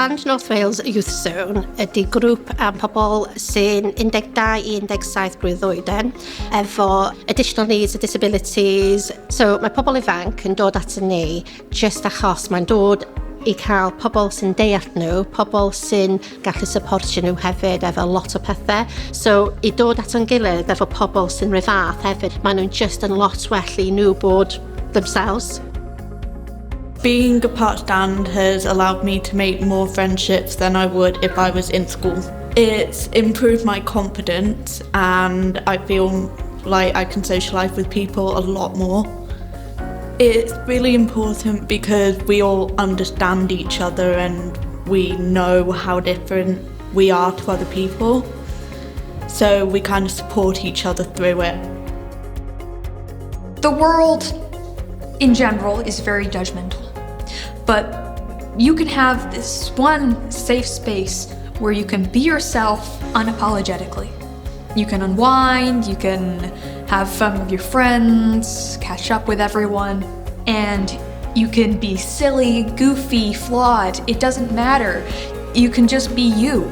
Band North Wales Youth Zone ydy grŵp am pobl sy'n 12 i 17 blwydd oeden efo additional needs a disabilities. So mae pobl ifanc yn dod at ni just achos mae'n dod i cael pobl sy'n deall nhw, pobl sy'n gallu supportio nhw hefyd efo lot o pethau. So i dod at yn gilydd efo pobl sy'n ryfath hefyd, maen nhw'n just yn lot well i nhw bod themselves. Being a part stand has allowed me to make more friendships than I would if I was in school. It's improved my confidence and I feel like I can socialise with people a lot more. It's really important because we all understand each other and we know how different we are to other people. So we kind of support each other through it. The world in general is very judgmental, but you can have this one safe space where you can be yourself unapologetically. You can unwind, you can have fun with your friends, catch up with everyone, and you can be silly, goofy, flawed. It doesn't matter. You can just be you.